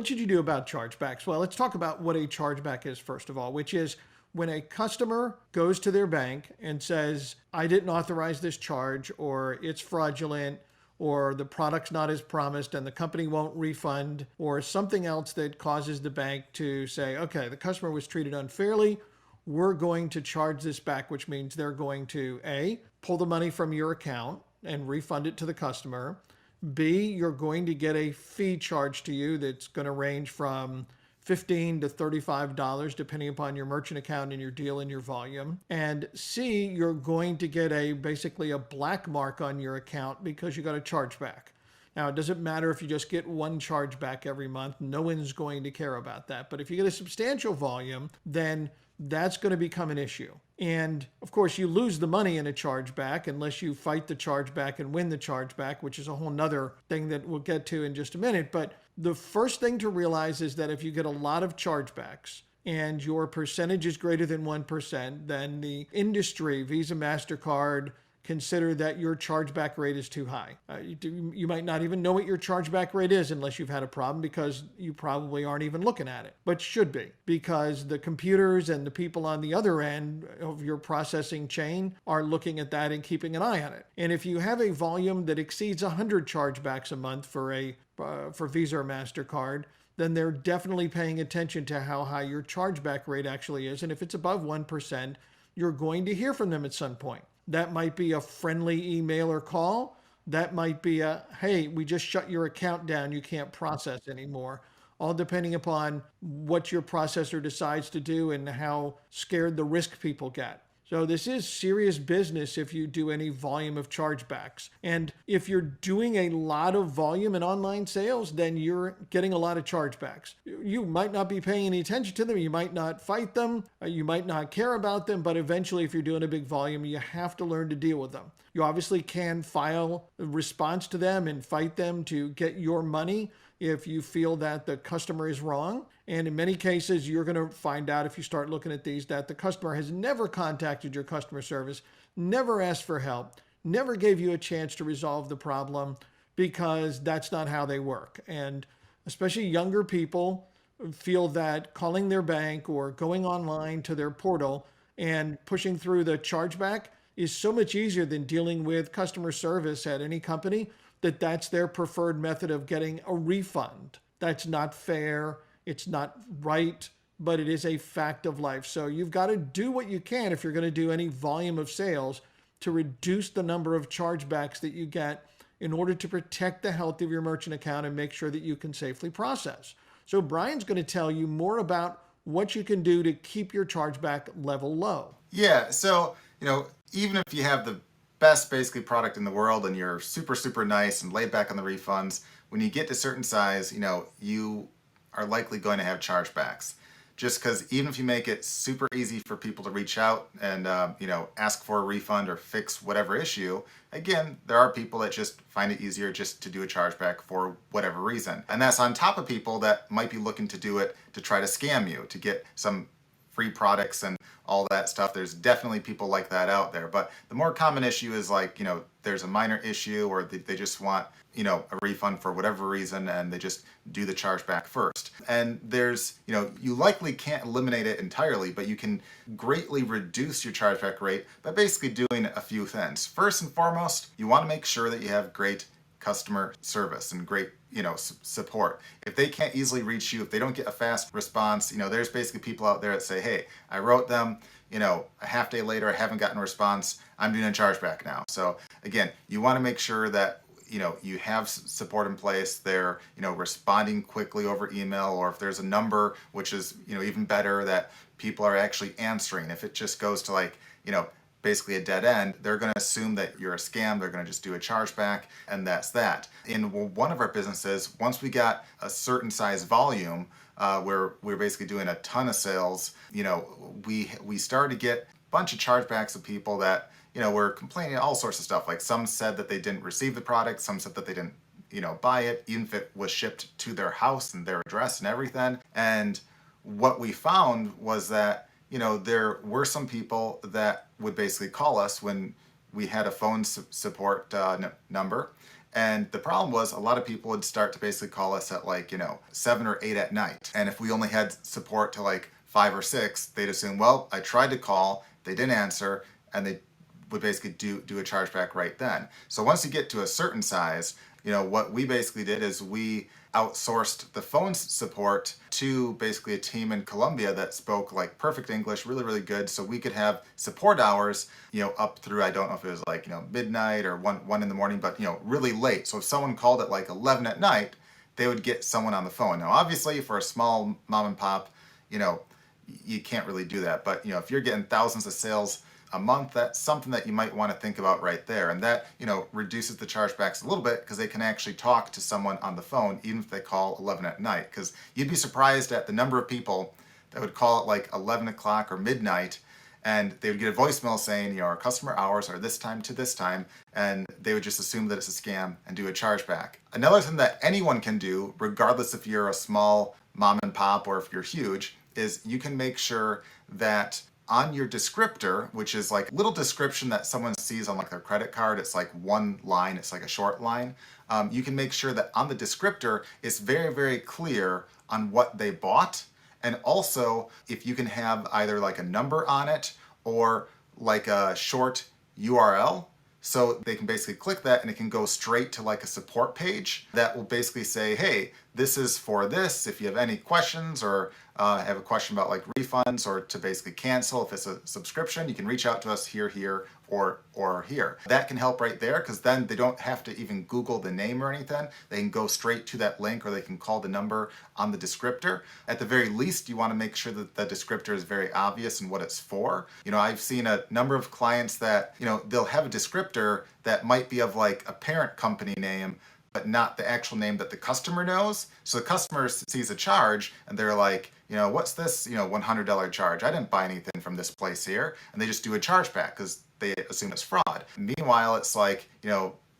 what should you do about chargebacks? Well, let's talk about what a chargeback is, first of all, which is when a customer goes to their bank and says, I didn't authorize this charge, or it's fraudulent, or the product's not as promised and the company won't refund, or something else that causes the bank to say, okay, the customer was treated unfairly. We're going to charge this back, which means they're going to A, pull the money from your account and refund it to the customer. B, you're going to get a fee charged to you that's going to range from $15 to $35, depending upon your merchant account and your deal and your volume. And C, you're going to get basically a black mark on your account because you got a chargeback. Now, it doesn't matter if you just get one chargeback every month. No one's going to care about that. But if you get a substantial volume, then that's going to become an issue. And of course, you lose the money in a chargeback unless you fight the chargeback and win the chargeback, which is a whole nother thing that we'll get to in just a minute. But the first thing to realize is that if you get a lot of chargebacks and your percentage is greater than 1%, then the industry, Visa, MasterCard, consider that your chargeback rate is too high. You might not even know what your chargeback rate is unless you've had a problem, because you probably aren't even looking at it, but should be, because the computers and the people on the other end of your processing chain are looking at that and keeping an eye on it. And if you have a volume that exceeds 100 chargebacks a month for Visa or MasterCard, then they're definitely paying attention to how high your chargeback rate actually is. And if it's above 1%, you're going to hear from them at some point. That might be a friendly email or call. That might be a, hey, we just shut your account down. You can't process anymore. All depending upon what your processor decides to do and how scared the risk people get. So this is serious business if you do any volume of chargebacks. And if you're doing a lot of volume in online sales, then you're getting a lot of chargebacks. You might not be paying any attention to them. You might not fight them. You might not care about them. But eventually, if you're doing a big volume, you have to learn to deal with them. You obviously can file a response to them and fight them to get your money if you feel that the customer is wrong. And in many cases, you're going to find out if you start looking at these that the customer has never contacted your customer service, never asked for help, never gave you a chance to resolve the problem, because that's not how they work. And especially younger people feel that calling their bank or going online to their portal and pushing through the chargeback is so much easier than dealing with customer service at any company, that's their preferred method of getting a refund. That's not fair. It's not right, but it is a fact of life. So you've got to do what you can if you're going to do any volume of sales to reduce the number of chargebacks that you get in order to protect the health of your merchant account and make sure that you can safely process. So Brian's going to tell you more about what you can do to keep your chargeback level low. Yeah, so, even if you have the best basically product in the world and you're super, super nice and laid back on the refunds, when you get to a certain size, you are likely going to have chargebacks. Just because even if you make it super easy for people to reach out and ask for a refund or fix whatever issue, again, there are people that just find it easier just to do a chargeback for whatever reason. And that's on top of people that might be looking to do it to try to scam you, to get some free products and all that stuff. There's definitely people like that out there. But the more common issue is there's a minor issue, or they just want a refund for whatever reason, and they just do the chargeback first. And there's, you likely can't eliminate it entirely, but you can greatly reduce your chargeback rate by basically doing a few things. First and foremost, you want to make sure that you have great customer service and great support. If they can't easily reach you, if they don't get a fast response, there's basically people out there that say, hey, I wrote them, a half day later, I haven't gotten a response, I'm doing a chargeback now. So again, you want to make sure that you have support in place. They're responding quickly over email, or if there's a number, which is even better, that people are actually answering. If it just goes to basically a dead end, they're going to assume that you're a scam. They're going to just do a chargeback, and that's that. In one of our businesses, once we got a certain size volume, where we're basically doing a ton of sales, we started to get a bunch of chargebacks of people that were complaining all sorts of stuff. Like, some said that they didn't receive the product, some said that they didn't buy it, even if it was shipped to their house and their address and everything. And what we found was that there were some people that would basically call us when we had a phone support number, And the problem was a lot of people would start to basically call us at like, 7 or 8 at night. And if we only had support to like 5 or 6, they'd assume, well, I tried to call, they didn't answer, and they would basically do a chargeback right then. So once you get to a certain size, what we basically did is we outsourced the phone support to basically a team in Colombia that spoke like perfect English, really, really good. So we could have support hours, up through, I don't know if it was like, midnight or one in the morning, but, really late. So if someone called at like 11 at night, they would get someone on the phone. Now, obviously for a small mom and pop, you can't really do that. But, if you're getting thousands of sales a month, that's something that you might want to think about right there. And that, reduces the chargebacks a little bit because they can actually talk to someone on the phone, even if they call 11 at night. Because you'd be surprised at the number of people that would call at like 11 o'clock or midnight, and they would get a voicemail saying, our customer hours are this time to this time, and they would just assume that it's a scam and do a chargeback. Another thing that anyone can do, regardless if you're a small mom and pop or if you're huge, is you can make sure that on your descriptor, which is like a little description that someone sees on like their credit card, it's like one line, it's like a short line. You can make sure that on the descriptor, it's very, very clear on what they bought. And also, if you can have either like a number on it or like a short URL, so they can basically click that and it can go straight to like a support page that will basically say, hey, this is for this. If you have any questions or have a question about like refunds or to basically cancel if it's a subscription, you can reach out to us here, or here. That can help right there because then they don't have to even Google the name or anything. They can go straight to that link or they can call the number on the descriptor. At the very least, you want to make sure that the descriptor is very obvious and what it's for. I've seen a number of clients that, they'll have a descriptor that might be of like a parent company name, but not the actual name that the customer knows. So the customer sees a charge and they're like, what's this, $100 charge? I didn't buy anything from this place here. And they just do a chargeback because they assume it's fraud. Meanwhile, it's like,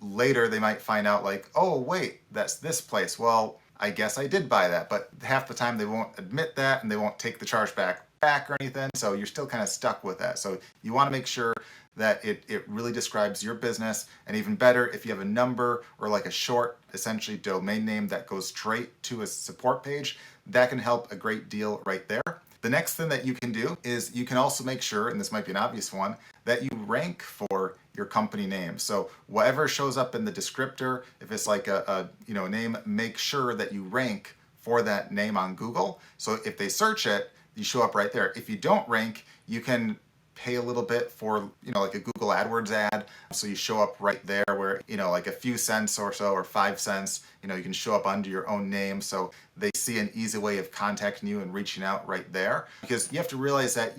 later they might find out like, oh, wait, that's this place. Well, I guess I did buy that. But half the time they won't admit that and they won't take the chargeback back or anything. So you're still kind of stuck with that. So you want to make sure that it really describes your business, and even better if you have a number or like a short essentially domain name that goes straight to a support page, that can help a great deal right there. The next thing that you can do is you can also make sure, and this might be an obvious one, that you rank for your company name. So whatever shows up in the descriptor, if it's like a name, make sure that you rank for that name on Google. So if they search it, you show up right there. If you don't rank, you can pay a little bit for, like a Google AdWords ad. So you show up right there where, like a few cents or so, or 5 cents, you can show up under your own name. So they see an easy way of contacting you and reaching out right there. Because you have to realize that,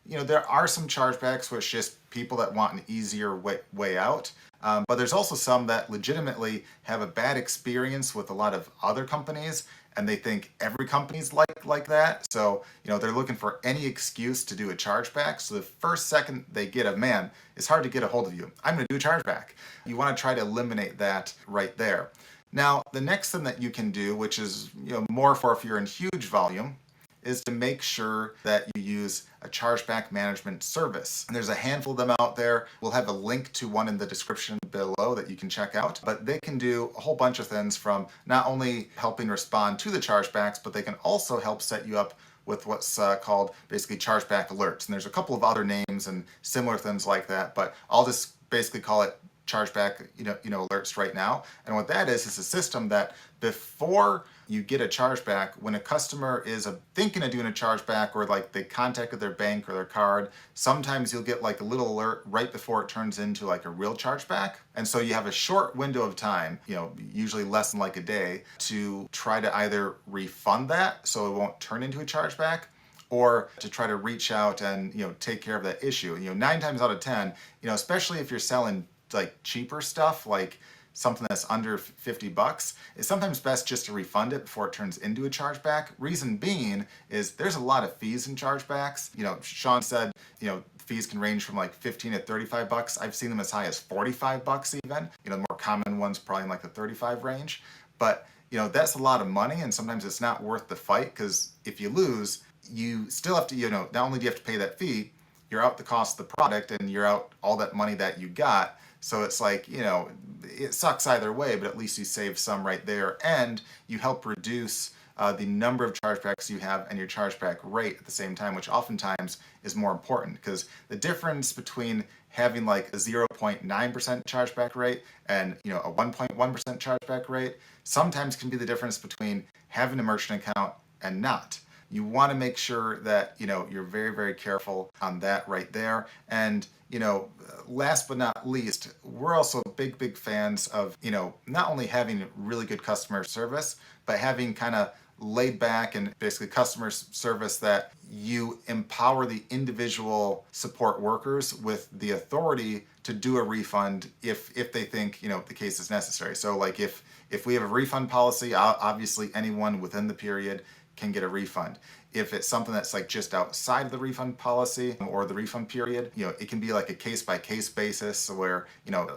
there are some chargebacks where it's just people that want an easier way out. But there's also some that legitimately have a bad experience with a lot of other companies, and they think every company's like that. So, they're looking for any excuse to do a chargeback. So the first second they get it's hard to get a hold of you. I'm going to do a chargeback. You want to try to eliminate that right there. Now, the next thing that you can do, which is more for if you're in huge volume, is to make sure that you use a chargeback management service. And there's a handful of them out there. We'll have a link to one in the description below that you can check out. But they can do a whole bunch of things, from not only helping respond to the chargebacks, but they can also help set you up with what's called basically chargeback alerts. And there's a couple of other names and similar things like that, but I'll just basically call it chargeback alerts right now. And what that is a system that before you get a chargeback, when a customer is thinking of doing a chargeback, or like they contacted their bank or their card, sometimes you'll get like a little alert right before it turns into like a real chargeback. And so you have a short window of time, usually less than like a day, to try to either refund that so it won't turn into a chargeback, or to try to reach out and take care of that issue. 9 times out of 10, especially if you're selling like cheaper stuff, like something that's under $50, it's sometimes best just to refund it before it turns into a chargeback. Reason being is there's a lot of fees in chargebacks. Sean said, fees can range from like $15 to $35. I've seen them as high as $45 even. The more common ones probably in like the 35 range. But that's a lot of money, and sometimes it's not worth the fight, because if you lose, you still have to, not only do you have to pay that fee, you're out the cost of the product and you're out all that money that you got. So it's like, it sucks either way, but at least you save some right there, and you help reduce the number of chargebacks you have and your chargeback rate at the same time, which oftentimes is more important, because the difference between having like a 0.9% chargeback rate and a 1.1% chargeback rate sometimes can be the difference between having a merchant account and not. You want to make sure that you're very, very careful on that right there. And last but not least, we're also big fans of not only having really good customer service, but having kind of laid back and basically customer service that you empower the individual support workers with the authority to do a refund if they think the case is necessary. So like if we have a refund policy, obviously anyone within the period can get a refund. If it's something that's like just outside of the refund policy or the refund period, it can be like a case by case basis where,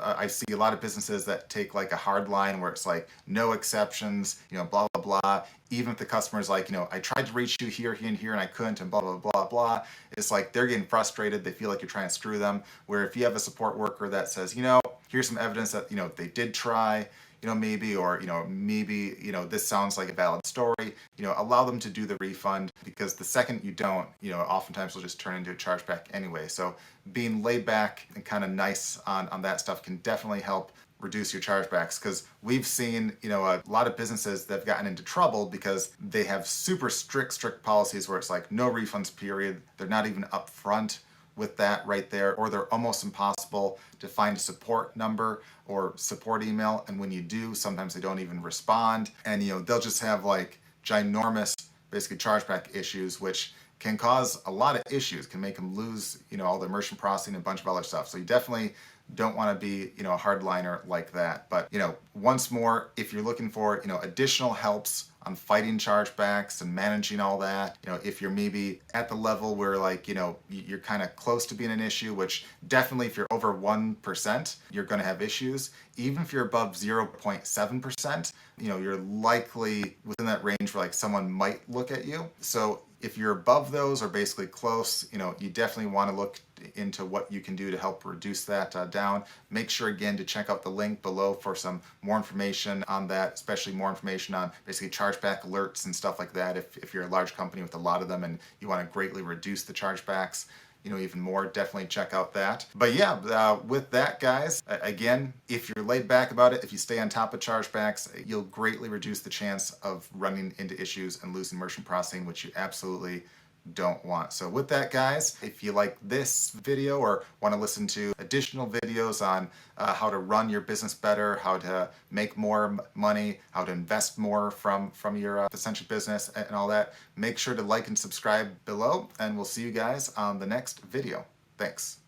I see a lot of businesses that take like a hard line where it's like no exceptions, blah, blah, blah. Even if the customer's like, I tried to reach you here, here, and here, and I couldn't, and blah, blah, blah, blah. It's like they're getting frustrated. They feel like you're trying to screw them. Where if you have a support worker that says, here's some evidence that, they did try, maybe, or, maybe, this sounds like a valid story, allow them to do the refund, because the second you don't, oftentimes will just turn into a chargeback anyway. So being laid back and kind of nice on that stuff can definitely help reduce your chargebacks, because we've seen, a lot of businesses that have gotten into trouble because they have super strict policies where it's like no refunds period. They're not even upfront with that right there, or they're almost impossible to find a support number or support email, and when you do, sometimes they don't even respond, and they'll just have like ginormous basically chargeback issues, which can cause a lot of issues, can make them lose all their merchant processing and a bunch of other stuff. So you definitely don't want to be a hardliner like that. But once more, if you're looking for additional helps on fighting chargebacks and managing all that, if you're maybe at the level where like you're kind of close to being an issue, which definitely if you're over 1%, you're going to have issues. Even if you're above 0.7%, you're likely within that range where like someone might look at you. So if you're above those or basically close, you definitely want to look into what you can do to help reduce that down. Make sure again to check out the link below for some more information on that, especially more information on basically chargeback alerts and stuff like that. If you're a large company with a lot of them and you want to greatly reduce the chargebacks, even more, definitely check out that. But yeah, with that, guys, again, if you're laid back about it, if you stay on top of chargebacks, you'll greatly reduce the chance of running into issues and losing merchant processing, which you absolutely don't want. So with that, guys, if you like this video or want to listen to additional videos on how to run your business better, how to make more money, how to invest more from your essential business and all that, make sure to like and subscribe below, and we'll see you guys on the next video. Thanks.